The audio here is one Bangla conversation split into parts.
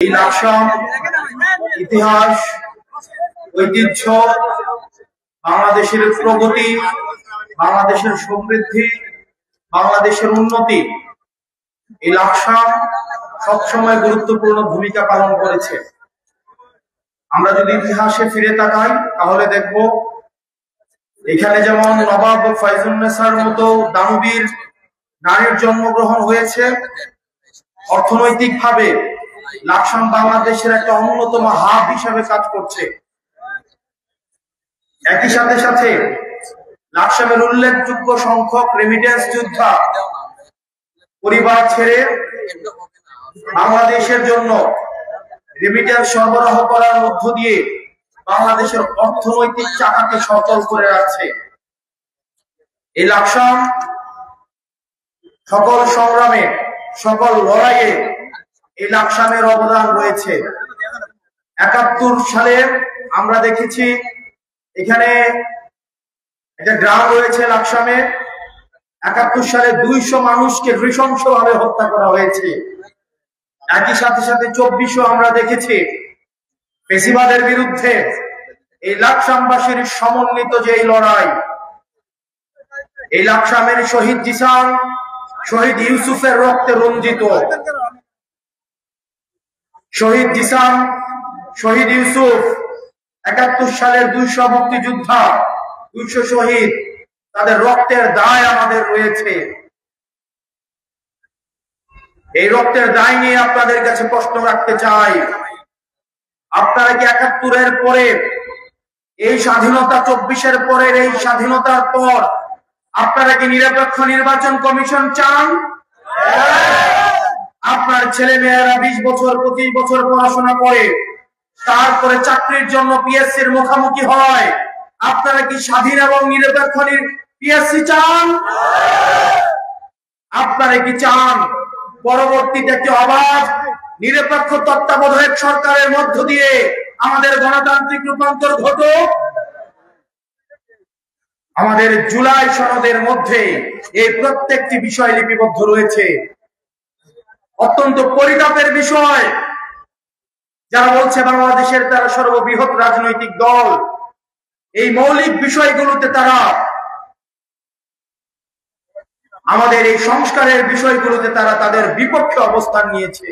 এই লাকসাম ইতিহাস, ঐতিহ্য, বাংলাদেশের প্রগতি, বাংলাদেশের সমৃদ্ধি, বাংলাদেশের উন্নতি, এই লাকসাম সবসময় গুরুত্বপূর্ণ ভূমিকা পালন করেছে। আমরা যদি ইতিহাসে ফিরে তাকাই তাহলে দেখব এখানে যেমন নবাব ফয়জুন্নেসার মতো দানবীর নারীর জন্মগ্রহণ হয়েছে। অর্থনৈতিকভাবে লাকসাম বাংলাদেশের একটা অন্যতম হাব হিসাবে কাজ করছে। একই সাথে সাথে লাকসামের উল্লেখযোগ্য সংখ্যক রেমিটেন্স যোদ্ধা পরিবার ছেড়ে বাংলাদেশের জন্য রেমিটেন্স সরবরাহ করার মধ্য দিয়ে বাংলাদেশের অর্থনৈতিক চাকাকে সচল করে রাখছে। এই লাকসাম সকল সংগ্রামে, সকল লড়াইয়ে এই লাকসামের অবদান রয়েছে। ৭১ সালে আমরা দেখেছি এখানে একটা গ্রাম রয়েছে লাকসামে, ৭১ সালে ২০০ মানুষকে নৃশংসভাবে হত্যা করা হয়েছে। একই সাথে সাথে ২৪ আমরা দেখেছি ফ্যাসিবাদের বিরুদ্ধে এই লাকসামবাসীর সমন্বিত যে লড়াই, এই লাকসামের শহীদ জিসান, শহীদ ইউসুফের রক্তে রঞ্জিত। শহীদ জিসান, শহীদ ইউসুফ, ৭১ সালের ২০০ মুক্তিযোদ্ধা, ২০০ শহীদ, তাদের রক্তের দায় আমাদের রয়েছে। এই রক্তের দায় নিয়ে আপনাদের কাছে প্রশ্ন রাখতে চাই, আপনারা কি ৭১-এর পরে, এই স্বাধীনতা ২৪-এর পরের এই স্বাধীনতার পর আপনারা কি নিরপেক্ষ নির্বাচন কমিশন চান? আপনার ছেলে মেয়েরা ২০ বছর ২৫ বছর পড়াশোনা করে তারপরে চাকরির জন্য পিএসসির মুখোমুখি হয়, আপনারা কি স্বাধীন এবং নিরপেক্ষ পিএসসি চান? আপনারা কি চান পরবর্তীতে একটি অবাধ নিরপেক্ষ তত্ত্বাবধায়ক সরকারের মধ্য দিয়ে আমাদের গণতান্ত্রিক রূপান্তর ঘটুক? আমাদের জুলাই সনদের মধ্যে এই প্রত্যেকটি বিষয় লিপিবদ্ধ রয়েছে। অত্যন্ত পরিতাপের বিষয়, যারা বলছে বাংলাদেশের তারা সর্ববৃহৎ রাজনৈতিক দল, এই মৌলিক বিষয়গুলোতে তারা, আমাদের এই সংস্কারের বিষয়গুলোতে তারা তাদের বিপক্ষে অবস্থান নিয়েছে।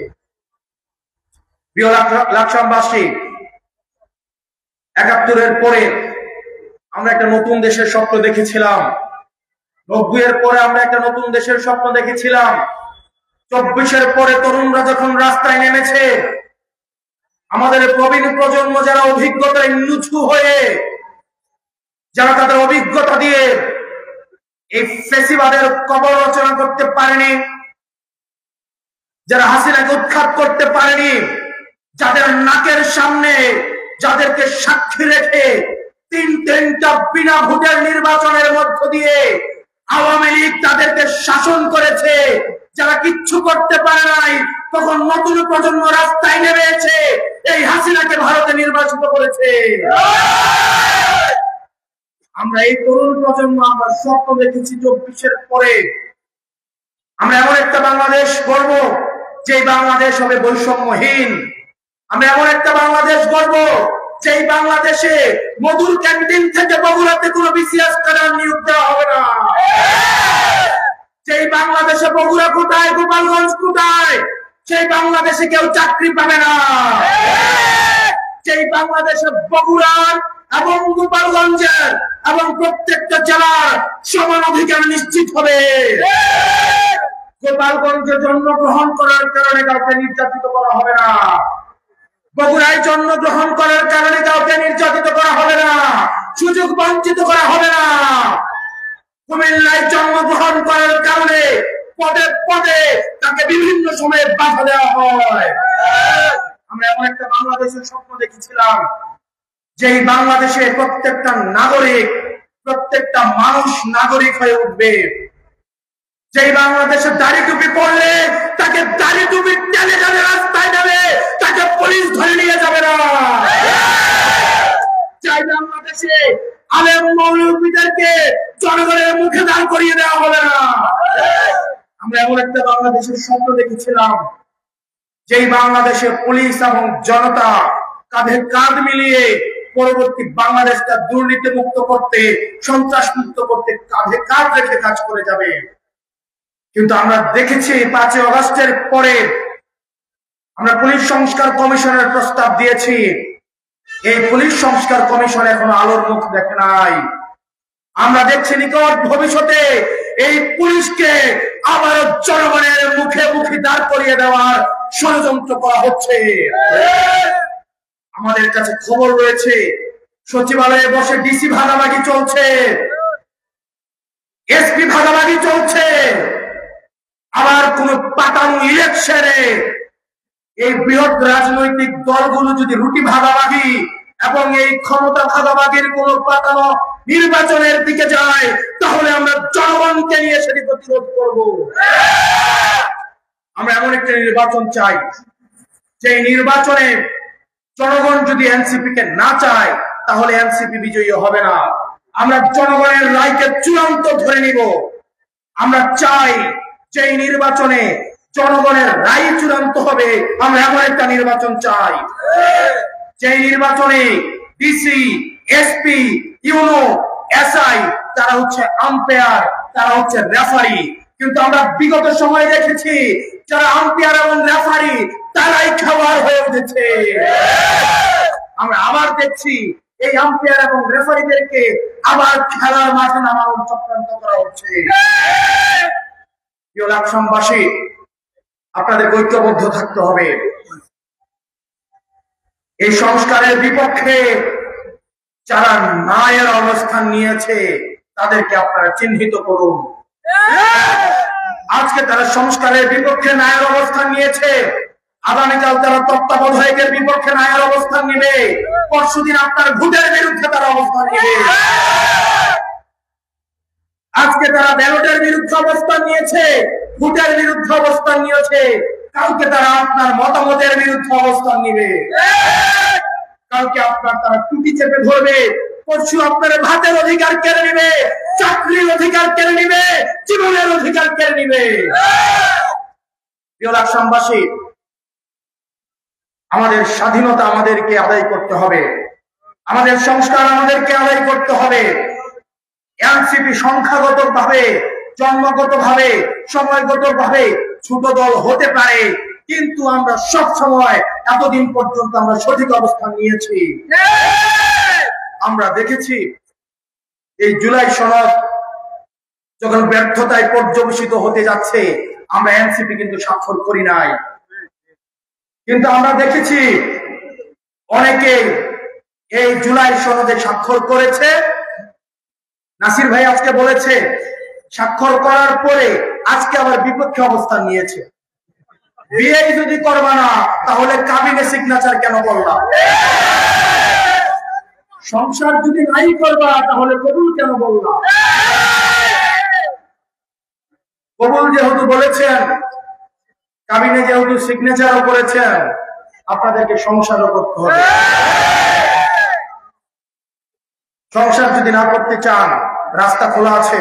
প্রিয় লাকসামবাসী, ৭১-এর পরে আমরা একটা নতুন দেশের স্বপ্ন দেখেছিলাম, ৯০-এর পরে আমরা একটা নতুন দেশের স্বপ্ন দেখেছিলাম, ২৪-এর পরে তরুণরা যখন রাস্তায় নেমেছে, আমাদের প্রবীণ প্রজন্ম যারা অভিজ্ঞতায় নুচু হয়ে, যারা তাদের অভিজ্ঞতা দিয়ে এই ফ্যাসিবাদের কবর রচনা করতে পারেনি, যারা হাসিনাকে উৎখাত করতে পারেনি, যাদের নাকের সামনে যাদেরকে সাক্ষী রেখে তিনটা বিনা ভোটের নির্বাচনের মধ্য দিয়ে আওয়ামী লীগ তাদেরকে শাসন করেছে, যারা কিচ্ছু করতে পারে নাই, তখন নতুন প্রজন্ম রাস্তায় নেমেছে, এই হাসিনাকে ভারতে নির্বাচিত করেছে। আমরা এই তরুণ প্রজন্ম আমরা স্বপ্ন দেখেছি ২৪-এর পরে আমরা এমন একটা বাংলাদেশ গড়ব যে বাংলাদেশ হবে বৈষম্যহীন। আমরা এমন একটা বাংলাদেশ গড়ব যেই বাংলাদেশে মধুর ক্যান্টিন থেকে বগুড়াতে কোনো বিসিএস ক্যাডার নিয়োগ দেওয়া হবে না। যেই বাংলাদেশে বগুড়া কোথায়, গোপালগঞ্জ কোথায়, সেই বাংলাদেশে কেউ চাকরি পাবে না। যেই বাংলাদেশে বগুড়ার এবং গোপালগঞ্জের এবং প্রত্যেকটা জেলার সমান অধিকার নিশ্চিত হবে। গোপালগঞ্জে জন্মগ্রহণ করার কারণে কাউকে নির্যাতিত করা হবে না, বগুড়ায় জন্মগ্রহণ করার কারণে কাউকে নির্যাতিত করা হবে না, সুযোগ বঞ্চিত করা হবে না। কুমিল্লায় জন্মগ্রহণ করার কারণে পদে পদে তাকে বিভিন্ন সময়ে বাধা দেওয়া হয়। আমরা এমন একটা বাংলাদেশের স্বপ্ন দেখেছিলাম যেই বাংলাদেশে প্রত্যেকটা নাগরিক, প্রত্যেকটা মানুষ নাগরিক হয়ে উঠবে, যেই বাংলাদেশে দাড়ি টুপি পড়লে তাকে দাড়ি টুপি টেনে টেনে রাস্তায় যাবে, তাকে পুলিশ ধরে নিয়ে যাবে না। চাই বাংলাদেশে আলেম মৌলবীদেরকে জনগণের মুখে দাঁড় করিয়ে দেওয়া হবে না। আমরা এমন একটা বাংলাদেশের স্বপ্ন দেখেছিলাম যেই বাংলাদেশে পুলিশ এবং জনতা কাঁধে কাঁধ মিলিয়ে পরবর্তী বাংলাদেশটা দুর্নীতি মুক্ত করতে, সন্ত্রাস মুক্ত করতে কাঁধে কাঁধ রেখে কাজ করে যাবে। কিন্তু আমরা দেখেছি 5ই আগস্টের পরে আমরা পুলিশ সংস্কার কমিশনের প্রস্তাব দিয়েছি, এই পুলিশ সংস্কার কমিশন এখনো আলোর মুখ দেখে নাই। আমরা দেখছি নিকট ভবিষ্যতে এই পুলিশকে আবার জনগণের মুখে মুখে দাঁড় করিয়ে দেওয়ার ষড়যন্ত্র করা হচ্ছে। আমাদের কাছে খবর রয়েছে সচিবালয়ে বসে ডিসি ভাগাভাগি চলছে, এসপি ভাগাভাগি চলছে। আবার কোন পাতানো ইলেকশনে এই বৃহৎ রাজনৈতিক দলগুলো যদি রুটি ভাগাভাগি এবং এই ক্ষমতা ভাগাভাগির কোন পাতানো নির্বাচনের দিকে যায়, তাহলে আমরা জনগণকে নিয়ে সেটি প্রতিরোধ করব। আমরা এমন একটা নির্বাচন চাই যে নির্বাচনে জনগণ যদি এনসিপি কে না চায় তাহলে এনসিপি বিজয়ী হবে না। আমরা জনগণের রায়কে চূড়ান্ত ধরে নিব। আমরা চাই যে নির্বাচনে জনগণের রায় চূড়ান্ত হবে। আমরা এমন একটা নির্বাচন চাই যে নির্বাচনে ডিসি, এসপি, ইউনো, এসআই তারা হচ্ছে আম্পায়ার, তারা হচ্ছে রেফারি। কিন্তু আমরা বিগত সময়ে দেখেছি যারা আম্পায়ার এবং রেফারি তারাই খেলোয়াড় হয়ে উঠেছে। আমরা আবার দেখছি এই আম্পায়ার এবং রেফারিদেরকে আবার খেলার মাঠে নামানোর চক্রান্ত করা হচ্ছে। প্রিয় লাকসামবাসী, আপনাদের ঐক্যবদ্ধ থাকতে হবে। এই সংস্কারের বিপক্ষে যারা নায়ের অবস্থান নিয়েছে তাদেরকে আপনারা চিহ্নিত করুন। আজকে তারা সংস্কারের বিপক্ষে নায়ের অবস্থান নিয়েছে, আগামীকাল তারা তত্ত্বাবধায়কের বিপক্ষে নায়ের অবস্থান নেবে, পরশুদিন আপনার ভোটের বিরুদ্ধে তারা অবস্থান নেবে। আজকে তারা ব্যালটের বিরুদ্ধে অবস্থান নিয়েছে, ভোটের বিরুদ্ধে অবস্থান নিয়েছে, কালকে তারা আপনার মতামতের বিরুদ্ধে অবস্থান নেবে। কালকে আপনার তারা টুটি চেপে ধরবে, পরশু আপনার ভাতের অধিকার কেড়ে নেবে, চাকরির অধিকার কেড়ে নেবে, জীবনের অধিকার কেড়ে নেবে। প্রিয় লাকসামবাসী, আমাদের স্বাধীনতা আমাদেরকে আদায় করতে হবে, আমাদের সংস্কার আমাদেরকে আদায় করতে হবে। এনসিপি সংখ্যাগত ভাবে, জন্মগত ভাবে, সময়গত ভাবে ছোট দল হতে পারে, কিন্তু আমরা সব সময় এতদিন পর্যন্ত আমরা সঠিক অবস্থান নিয়েছি। আমরা দেখেছি এই জুলাই সনদ যখন ব্যর্থতায় পর্যবেসিত হতে যাচ্ছে, আমরা এনসিপি কিন্তু স্বাক্ষর করি নাই। কিন্তু আমরা দেখেছি অনেকে এই জুলাই সনদে স্বাক্ষর করেছে। নাসির ভাই আজকে বলেছে স্বাক্ষর করার পরে আজকে আবার বিপক্ষে অবস্থান নিয়েছে। বিয়ে যদি করবা না তাহলে কাবিনে সিগনেচার কেন করলাম? সংসার যদি নাই করবা তাহলে কবুল কেন বললাম? কবুল যেহেতু বলেছেন, কাবিনে যেহেতু সিগনেচারও করেছেন, আপনাদেরকে সংসারও করতে হবে। সংসার যদি না করতে চান, রাস্তা খোলা আছে,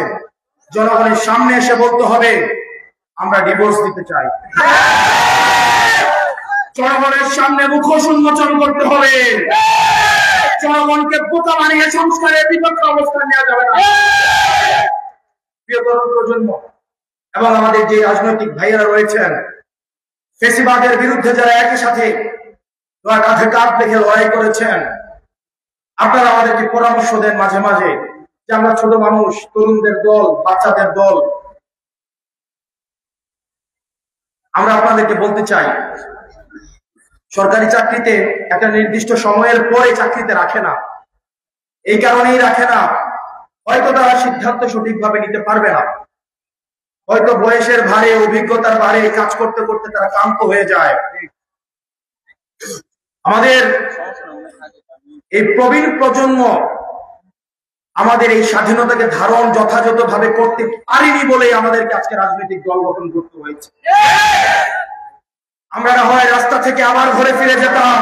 জনগণের সামনে এসে বলতে হবে আমরা ডিভোর্স দিতে চাই। জনগণের সামনে মুখোশ উন্মোচন করতে হবে। জনগণকে বোকা বানিয়ে সংস্কারের বিপক্ষে অবস্থান নেওয়া যাবে না। প্রিয় তরুণ প্রজন্ম এবং আমাদের যে রাজনৈতিক ভাইয়েরা রয়েছেন, ফেসিবাদের বিরুদ্ধে যারা একই সাথে কাঁধে কাঁধ রেখে লড়াই করেছেন, আপনারা আমাদেরকে পরামর্শ দেন মাঝে মাঝে যে আমরা ছোট মানুষ, তরুণদের দল, বাচ্চাদের দল। আমরা আপনাদেরকে বলতে চাই, সরকারি চাকরিতে একটা নির্দিষ্ট সময়ের পরে চাকরিতে রাখে না। এই কারণেই রাখে না, হয়তো তারা সিদ্ধান্ত সঠিকভাবে নিতে পারবে না, হয়তো বয়সের ভারে, অভিজ্ঞতার ভারে কাজ করতে করতে তারা ক্লান্ত হয়ে যায়। আমাদের এই প্রবীণ প্রজন্ম আমাদের এই স্বাধীনতাকে ধারণ যথাযথভাবে করতে পারিনি বলে আমাদেরকে আজকে রাজনৈতিক দল গঠন করতে হয়েছে। আমরা না হয় রাস্তা থেকে আবার ঘরে ফিরে যেতাম,